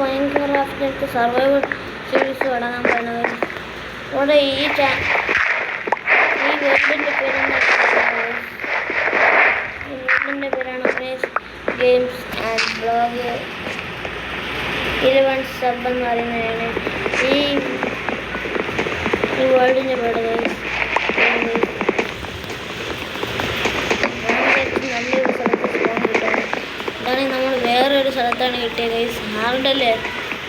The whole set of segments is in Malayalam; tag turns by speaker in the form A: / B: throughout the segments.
A: മൈൻക്രാഫ്റ്റിനകത്ത് സർവൈവൽ സീരീസ് തുടങ്ങാൻ പോകുന്നത്. ഇവിടെ ഈ വേൾഡിൻ്റെ പേരാണ് Amaze games and blog 11 sub എന്ന് പറയുന്നതാണ് ഈ വേൾഡിൻ്റെ പേര്. നല്ലൊരു സ്ഥലത്ത് ഫോൺ കിട്ടുന്നത് അതാണെങ്കിൽ നമ്മൾ വേറൊരു സ്ഥലത്താണ് കിട്ടിയത് ഗൈസ്. ഹാർഡല്ലേ,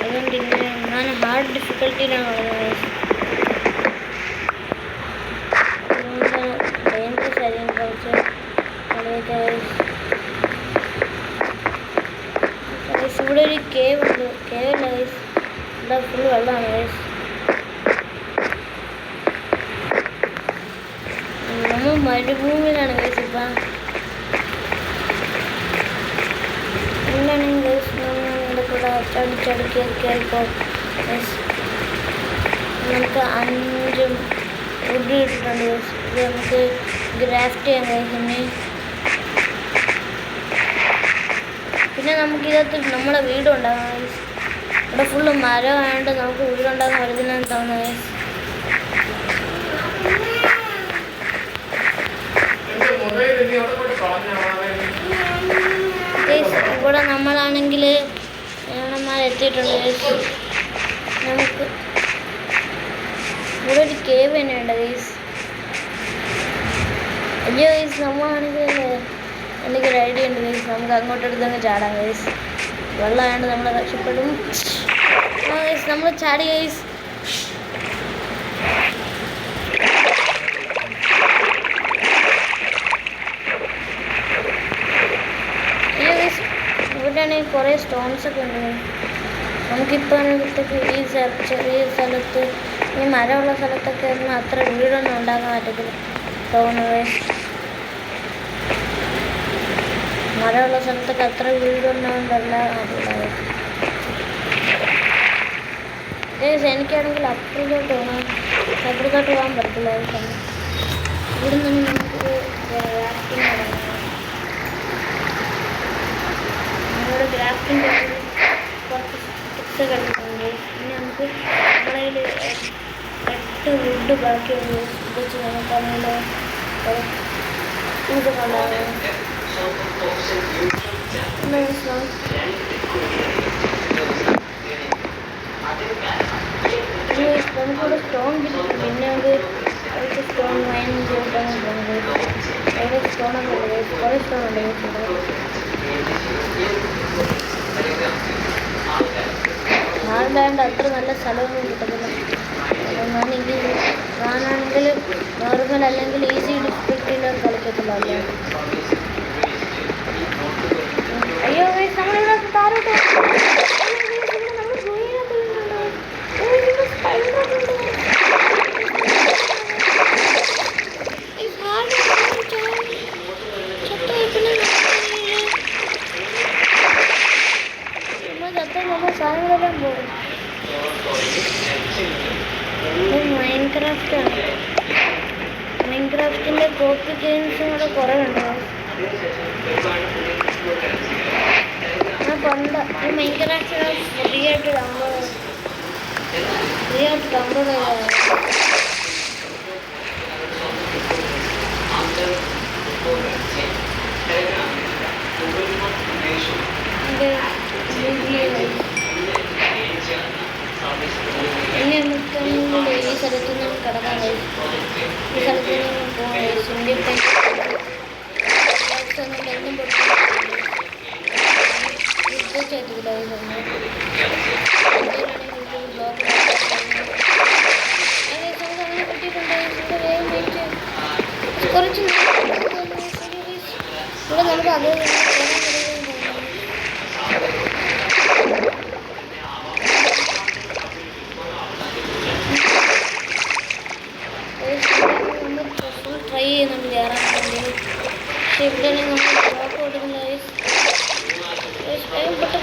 A: അതുകൊണ്ട് ഇങ്ങനെ ഞാൻ ഹാർഡ് ഡിഫിക്കൽട്ടിയിലാണ് പറയുന്നത് ഗൈസ്. അതുകൊണ്ടാണ് ഡേഞ്ചറസ് ആയിരിക്കും കുറച്ച് കളിയൊക്കെ ഗൈസ്. ഇവിടെ ഒരു കേവ് ഉണ്ട്, കേവല്ല ഗൈസ്, ഇവിടെ ഫുൾ വെള്ളമാണ് ഗൈസ്. നമ്മൾ മരുഭൂമിയിലാണ് ഗൈസ് ഇപ്പം. എന്താണെങ്കിൽ ഗൈസ് നമ്മുടെ കൂടെ ചടിച്ചടിക്കൊക്കെ നമുക്ക് 5 വുഡ് കിട്ടിയിട്ടുണ്ട് ഗൈസ്. ഇത് നമുക്ക് ഗ്രാഫ്റ്റ് ചെയ്യാൻ കഴിയുന്നേ. പിന്നെ നമുക്കിതകത്ത് നമ്മളെ വീടുണ്ടാകാം ഗൈസ്. ഇവിടെ ഫുള്ള് മരമായതുകൊണ്ട് നമുക്ക് വീടുണ്ടാകാൻ വരുന്നതെന്ന് തോന്നുന്നത് ഗൈസ്. ഇവിടെ നമ്മളാണെങ്കിൽ എത്തിയിട്ടുണ്ട് ഗൈസ്. നമുക്ക് ഇവിടെ ഒരു കേവ് തന്നെയുണ്ട് ഗൈസ്. അയ്യോ ഗൈസ്, നമ്മളാണെങ്കിൽ എനിക്കൊരു ഐഡിയ ഉണ്ട് ഗൈസ്. നമുക്ക് അങ്ങോട്ടെടുത്തങ്ങ് ചാടാം ഗൈസ്. വെള്ളമായതുകൊണ്ട് നമ്മൾ രക്ഷപ്പെടും. ആ ഗൈസ്, നമ്മൾ ചാടി ഗൈസ്. അയ്യോ ഗൈസ്, ഇവിടെയാണെങ്കിൽ കുറേ സ്റ്റോൺസൊക്കെ ഉണ്ട്. നമുക്കിപ്പോൾ ഈ ചെറിയ സ്ഥലത്ത് ഈ മരമുള്ള സ്ഥലത്തൊക്കെ ഒന്നും അത്ര വീടൊന്നും ഉണ്ടാക്കാൻ പറ്റത്തില്ല തോന്നുന്നത്. മരമുള്ള സ്ഥലത്തൊക്കെ അത്ര വീടുണ്ടാകുന്നതല്ല അറിയില്ല. എനിക്കാണെങ്കിൽ അപ്പുറത്തോട്ട് പോകാൻ പറ്റില്ല. ഇവിടെ നിന്ന് നമുക്ക് ഗ്രാഫ്റ്റിംഗ് തുടങ്ങാം. നമ്മുടെ ഗ്രാഫ്റ്റിംഗ് കുറച്ച് ടിപ്സ് കളിക്കുന്നുണ്ട്. പിന്നെ നമുക്ക് നമ്മളതിൽ 8 വുഡ് ബാക്കിയുണ്ട് വെച്ച് നമുക്കാണെങ്കിൽ ഇത് കൊണ്ടാകും. നമുക്കിവിടെ സ്റ്റോൺ കിട്ടും. പിന്നെ അത് അടുത്ത സ്റ്റോൺ മൈൻ ചെയ്തിട്ടാണ് പോകുന്നത്. അവിടെ സ്റ്റോണൊക്കെ ഉണ്ട്, കുറേ സ്റ്റോൺ ഉണ്ട്. ഹാർഡായതുകൊണ്ട് അത്ര നല്ല സ്ഥലമൊന്നും കിട്ടത്തില്ല. ഞാനാണെങ്കിൽ നോർമൽ അല്ലെങ്കിൽ ഈസി ഡിഫിക്കൽട്ടിയിൽ കളിക്കത്തില്ല. അയ്യോ ഗൈസ്, നമ്മളിവിടെ താരോട്ട് സാധനങ്ങളെല്ലാം പോകും. മൈൻക്രാഫ്റ്റിൻ്റെ കോപ്പി ഗെയിംസും കൂടെ കുറേ ഉണ്ട്. ഞാൻ പണ്ട് ഈ മൈൻക്രാഫ്റ്റ് ഫ്രീ ആയിട്ട് ഡൗൺലോഡ് ചെയ്തതാണ്. ഇനി നമുക്ക് ഈ സ്ഥലത്തു നിന്ന് കിടക്കാൻ കഴിയും. ഈ സ്ഥലത്ത് നിന്ന് പോകാൻ ഇന്ത്യൻ ഒന്നും എന്നും യുദ്ധത്തില്ല. അങ്ങനെ കിട്ടിയിട്ടുണ്ട്. വേഗം വെയിറ്റ് കുറച്ച് ഇവിടെ നമുക്ക് അത് ട്രൈ ചെയ്യുന്നുണ്ട് കയറാൻ വേണ്ടി. പക്ഷെ ഇവിടെയാണെങ്കിൽ നമ്മൾ ബ്ലോക്ക് കൊടുക്കില്ല. വേഗം പൊട്ട്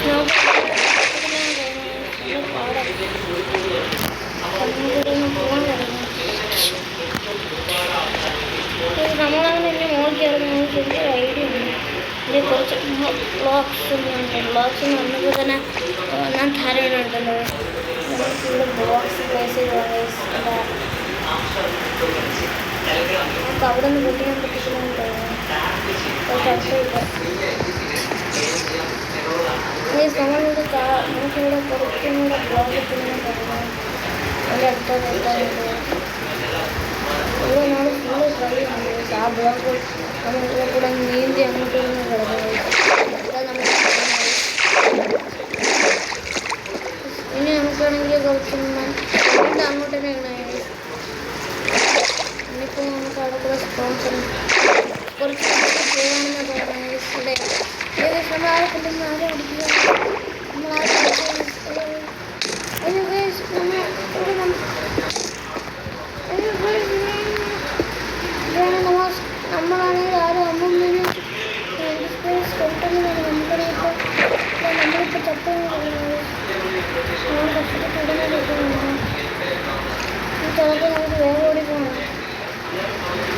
A: സ്നോ ബ്ലോഗ്സ് ബ്ലോഗ്സ് എന്ന് പറഞ്ഞപ്പോൾ തന്നെ ഞാൻ ധാരാളം ഉണ്ടല്ലോ. ഇവിടെ ബ്ലോഗ്സ് പ്ലേസ് ചെയ്തതാണ്. നമുക്ക് അവിടെ നിന്ന് പൊട്ടിക്കാൻ പറ്റില്ലെന്ന് തോന്നുന്നു. നമ്മളിവിടെ നമുക്കിവിടെ കുറച്ചും കൂടെ ബ്ലോഗ് പിന്നെ തുടങ്ങാം. അതിൻ്റെ അടുത്തുണ്ട് ഇവിടെ നമ്മൾ ഫുള്ള് ട്രൈ ചെയ്യുന്നുണ്ട്. ആ ബ്ലോഗ് നമ്മളിവിടെ കൂടെ നീന്തി അങ്ങോട്ട് നിന്ന് കിടക്കുന്നത്. ഇനി നമുക്കാണെങ്കിൽ കുറച്ച് വീണ്ടും അങ്ങോട്ട് തന്നെയാണ്. ഇനിയിപ്പോൾ നമുക്ക് അവിടെ കൂടെ സ്പോൺസർ കുറച്ച് പോകാമെന്ന് തോന്നുന്നത്. ഇവിടെ ഏകദേശം നമ്മൾ ആരെ കൊണ്ടുവന്ന് ആരെ അടിക്കുക, നമ്മൾ ആരെ നമ്മളാണെങ്കിൽ ആരും അമ്മമ്മേനെ കൊണ്ടുവന്നതാണ്. നമ്മളിപ്പോൾ ചത്തു കഷ്ടപ്പെട്ട് ചിലപ്പോൾ നമുക്ക് വേറെ ഓടി പോകണം.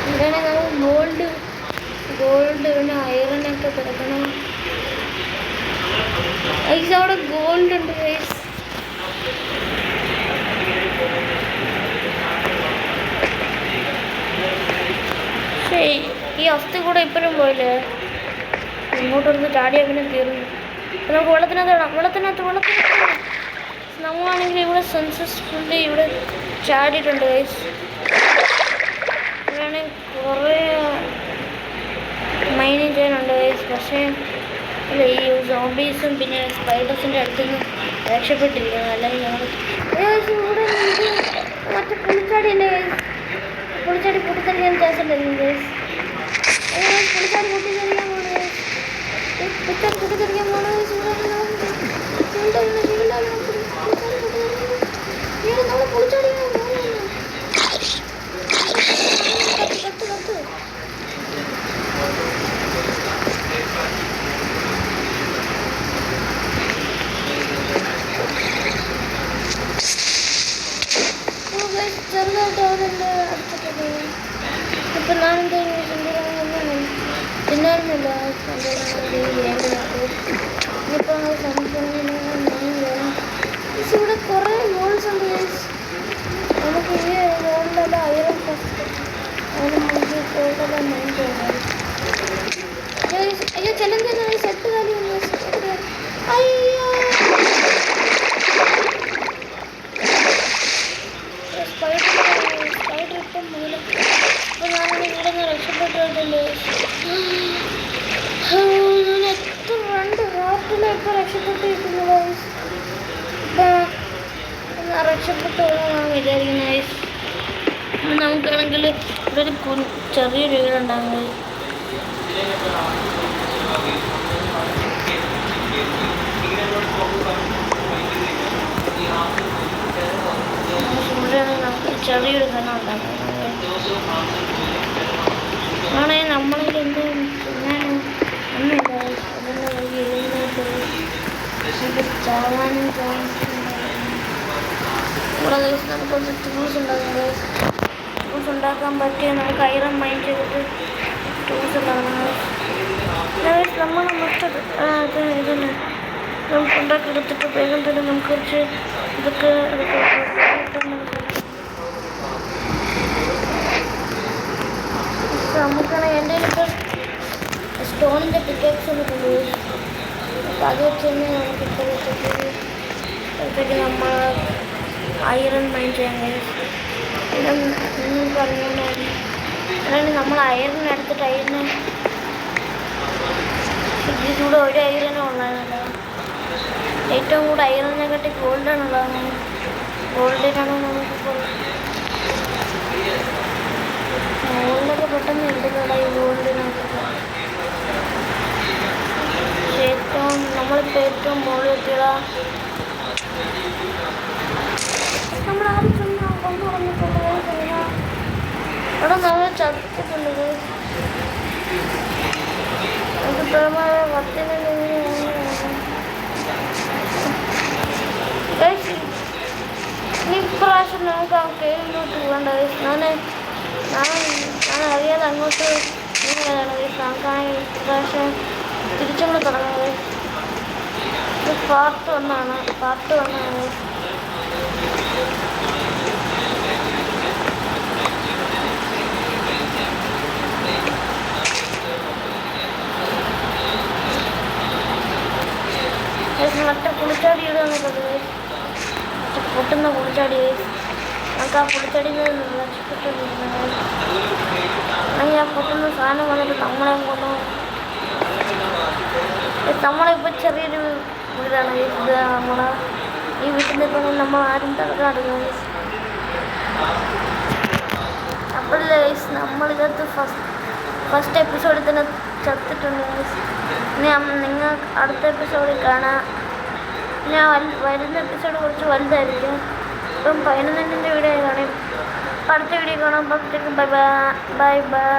A: ഇവിടെയാണെങ്കിൽ നമുക്ക് ഗോൾഡ് പിന്നെ അയറനൊക്കെ കിടക്കണം. ഐസ് അവിടെ ഗോൾഡ് ഉണ്ട് ഗൈസ്. പക്ഷേ ഈ അവസ്ഥ കൂടെ ഇപ്പോഴും പോയില്ലേ. ഇങ്ങോട്ടൊന്ന് ചാടിയാൽ പിന്നെ കയറുന്നു. നമുക്ക് വെള്ളത്തിനകത്ത് നമ്മളാണെങ്കിൽ ഇവിടെ സെൻസസ്ഫുള്ളി ഇവിടെ ചാടിയിട്ടുണ്ട് ഗൈസ്. ഇവിടെയാണെങ്കിൽ കുറേ മൈനിങ് ചെയ്യാനുണ്ട് ഗൈസ്. പക്ഷേ അല്ല ഈ സോംബീസും പിന്നെ സ്പൈഡേഴ്സിൻ്റെ അടുത്ത് നിന്ന് രക്ഷപ്പെട്ടിരിക്കുന്നു. അല്ലെങ്കിൽ ഞങ്ങൾ ഇവിടെ മറ്റേ പുളിച്ചാടിയുണ്ട് ഗൈസ്. പുളിച്ചാടി പൊട്ടിത്തെറിക്കാൻ ചാൻസ് ഉണ്ടായിരുന്നു ഗൈസ്. പുളിച്ചാടി പൊട്ടിത്തെറിക്കാൻ പോണ പൊട്ടിത്തെറിക്കാൻ പോണ നമ്മൾ പുളിച്ചാടി ചെറുതായിട്ട് അവരെൻ്റെ അടുത്തിട്ട് ഇപ്പം ഞാനും തിന്നാറുന്നില്ല. ഇനിയിപ്പോൾ ഇവിടെ കുറേ മോൾസ് ഉണ്ട് ഗൈസ്. നമുക്ക് ഈ മോളിലെല്ലാം അയറൻ ഫസ്റ്റ് അതിന് നമുക്ക് ഗോൾഡെല്ലാം മൈൻ ചെയ്യണം. അയ്യോ ചെല്ലുന്ന സെറ്റ് കാലി അയ്യോ സ്പൈഡർ ഇപ്പം മൂലം. അപ്പോൾ ഞാനിവിടെ ഇവിടെ നിന്ന് രക്ഷപ്പെട്ടിട്ടുണ്ട്. ഞാൻ എത്ര 2 ഹാർട്ടിലൊക്കെ രക്ഷപ്പെട്ടിരിക്കുന്നു ഗൈസ്. ഇപ്പം ഞാൻ രക്ഷപ്പെട്ടു ഞാൻ വിചാരിക്കുന്നു ഗൈസ്. നമുക്കാണെങ്കിൽ ഇവിടെ ഒരു ചെറിയൊരു വീടുണ്ടാകും. നമുക്ക് ചെറിയൊരു ഘനം ഉണ്ടാക്കുന്നത് ആണേ. നമ്മളിൽ എന്ത് തിന്നാനും ഒന്നുമില്ല. അതിൻ്റെ വഴി എഴുന്നേറ്റ് ചാവാനും ഇവിടെ ദിവസം നമുക്കൊന്ന് ടൂൾസ് ഉണ്ടാകുന്നത്. ടൂൾസ് ഉണ്ടാക്കാൻ പറ്റിയ നമുക്ക് ഐറൺ മൈൻ ചെയ്തിട്ട് ടൂൾസ് ഉണ്ടാകുന്നത്. നമ്മൾ മൊത്തം ഇതന്നെ നമുക്ക് ഉണ്ടാക്കിയെടുത്തിട്ട് വേഗം തന്നെ നമുക്ക് കുറച്ച് ഇതൊക്കെ നമുക്കാണ്. എൻ്റെ ഇപ്പം സ്റ്റോണിൻ്റെ പിക്കേക്സ് ഒന്ന് കൊണ്ടുപോയി. അപ്പോൾ അത് വെച്ച് തന്നെ നമുക്കിപ്പോഴത്തേക്ക് നമ്മൾ ഐറൺ മൈൻ ചെയ്യാൻ കഴിയും. പിന്നെ പറഞ്ഞുകൊണ്ടാണ് അതാണ് നമ്മൾ അയറിന് എടുത്തിട്ട് അയറിന് ഇതിലൂടെ ഒരു ഐറനും ഉള്ളതല്ല. ഏറ്റവും കൂടുതൽ ഐറനെ കാട്ടി ഗോൾഡാണുള്ളതാണ്. ഗോൾഡിനാണ് നമുക്കിപ്പോൾ ഗോൾഡൊക്കെ പെട്ടെന്ന് എടുക്കണ്ട. ഈ ഗോൾഡിനൊക്കെ നമ്മളിപ്പോൾ ഏറ്റവും മുകളിലെത്തിയ നമ്മളാരും ചെന്ന് കൊണ്ടു പറഞ്ഞിട്ടുള്ളത് അവിടെ നമ്മൾ ചത്തിട്ടുള്ളത്. അതിപ്പോൾ പത്തിന് ഇപ്രാവശ്യം നമുക്ക് ആ കേളിലോട്ട് പോകേണ്ട. ഞാൻ അറിയാതെ അങ്ങോട്ട് നീങ്ങുകയാണ്. നമുക്കാണെങ്കിൽ ഇപ്രാവശ്യം തിരിച്ചുകൂടെ തുടങ്ങുന്നത്. ഇത് പാർട്ട് 1 ആണ്. മറ്റേ പുളിച്ചാടി ഇടുന്നത് പൊട്ടുന്ന പുളിച്ചാടി. നമുക്ക് ആ പുളിച്ചാടിയിൽ നിന്ന് രക്ഷപ്പെട്ടിരിക്കുന്നത്. അല്ലെങ്കിൽ ആ പൊട്ടുന്ന സാധനം വന്നിട്ട് നമ്മളെ കൊണ്ടുപോകും. നമ്മളിപ്പോൾ ചെറിയൊരു വീടാണ്. ഇത് നമ്മളെ ഈ വീട്ടിൽ ഇപ്പോൾ നമ്മൾ ആരും തടക്കാടുന്നത്. അപ്പോഴല്ലേ നമ്മളിതിനകത്ത് ഫസ്റ്റ് എപ്പിസോഡിൽ തന്നെ ചത്തിട്ടുണ്ട്. ഇനി നിങ്ങൾ അടുത്ത എപ്പിസോഡിൽ കാണാം. ഞാൻ വരുന്ന എപ്പിസോഡ് കുറച്ച് വലുതായിരിക്കും. ഇപ്പം 11ൻ്റെ വീഡിയോ കാണും. അടുത്ത വീഡിയോ കാണാം. Bye bye.